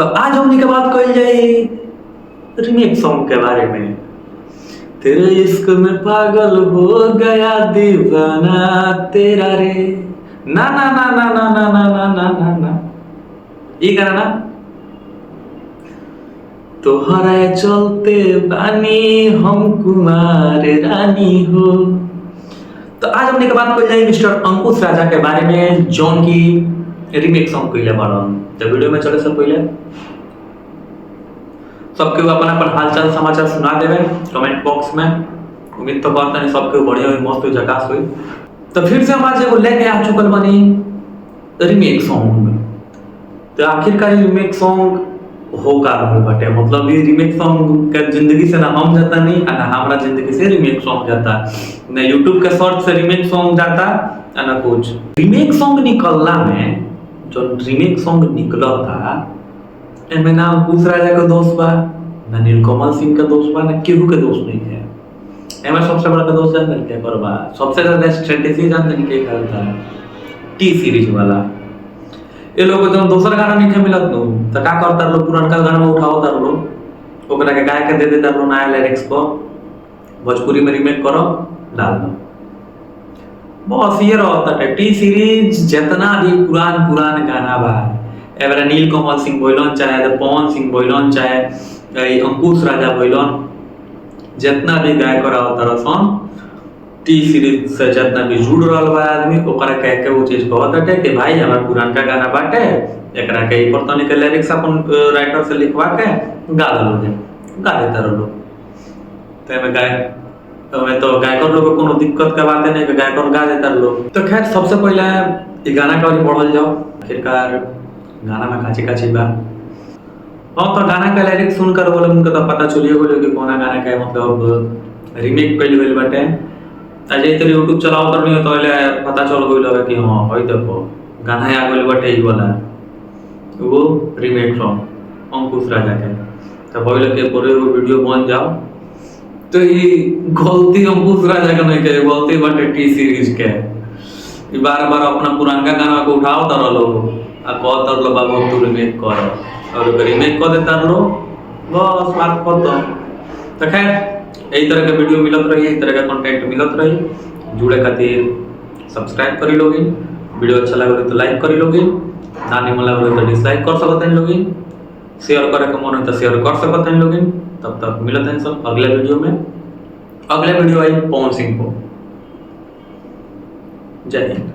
तो आज हमने के बात कही जाए रीमेक सॉन्ग के बारे में। तेरे इश्क में पागल हो गया दीवाना तेरा रे, ना ना ना ना ना ना ना ना ना ना ना, ये गाना ना। तोहरा चलते बानी हम कुमार रानी हो। तो आज हमने के बात कर जाए मिस्टर अंकुश राजा के बारे में, जॉन की रीमेक सॉन्ग कइले बाड़न। तो वीडियो में चले सब पहले सबके अपन अपन हालचाल समाचार सुना देवे कमेंट बॉक्स में। उम्मीद तो करता नहीं सबके बढ़िया हुई, मस्त हुई, झकास हुई। तो फिर से हम आज एगो लेके आ चुकल बनी रीमेक सॉन्ग। तो आखिरकार रीमेक सॉन्ग हो का रहल बाटे, मतलब ये रीमेक सॉन्ग के जिंदगी से ना हम जाता नहीं ना हमारा जिंदगी से रीमेक सॉन्ग जाता, ना यूट्यूब के शॉर्ट से रीमेक सॉन्ग जाता ना कुछ। रीमेक सॉन्ग निकलना में जो रीमेक सॉन्ग निकला था एमे ना अंकुश राजा का दोस्त बा, ना नीलकमल सिंह का दोस्त बा, ना केहू के दोस्त नहीं है। एमे सबसे बड़ा का दोस्त जानते क्या करबा, सबसे ज्यादा स्ट्रेटेजी जानते नहीं क्या करता टी सीरीज वाला। ये लोग जब दूसरा गाना नहीं मिलत नु तो का करता लोग, पुरानका गाना उठाओ तार लोग, ओकरा के गाय के दे देता लोग नया लिरिक्स को, भोजपुरी में रीमेक करो डाल दो, बस ये रहता है। टी सीरीज जितना भी पुरान गाना बा, एवरा नीलकमल सिंह बोलन चाहे पवन सिंह बोलन चाहे अंकुश राजा बोलन, जितना भी गायक रहा सन टी सीरीज से जितना भी जुड़ रहा बा आदमी, ओकरा कह के वो चीज कहत है कि भाई हमारा पुरानका गाना बाटे, एकरा के ऊपर तनी के लिरिक्स अपन राइटर से लिखवा के गा दलो, गा देता रहो। तो एमे तो गायकर लोग को कोनो दिक्कत के बात नहीं, गायकर गा देता लोग। तो खैर सबसे पहले ये गाना का पढ़ल जाओ, आखिरकार गाना में काची बा। हाँ तो गाना का लिरिक्स सुनकर बोले उनको तो पता चलिए बोले कि कौन गाना का मतलब रीमेक कइल गइल बाटे। आज ये तेरे यूट्यूब चलाओ करनी हो तो पता चल गइल होगा कि हाँ भाई देखो गाना आ गइल बाटे ई वाला, वो रीमेक सॉन्ग अंकुश राजा के। तो पहले के पूरे वो वीडियो बन जाओ। तो ये गलती अंकुश राजा का नहीं करे, गलती बाटे टी सीरीज के। बार बार अपना पुरानका गाना को उठाओ तर लो आ कह तर लो बाबू तू रीमेक कर, और रीमेक कर देता लो, बस बात खत्म। तो खैर यही तरह के वीडियो मिलत रही, यही तरह का कंटेंट मिलत रही। जुड़े खातिर सब्सक्राइब करी लोगिन, वीडियो अच्छा लगे तो लाइक करी लोगिन, ना निमन लगे तो डिसलाइक कर सकते हैं लोगिन, शेयर करे के मन हो तो शेयर कर सकते हैं लोगिन। तब तक मिलते हैं सब अगले वीडियो में। अगले वीडियो आई पवन सिंह को। जय हिंद।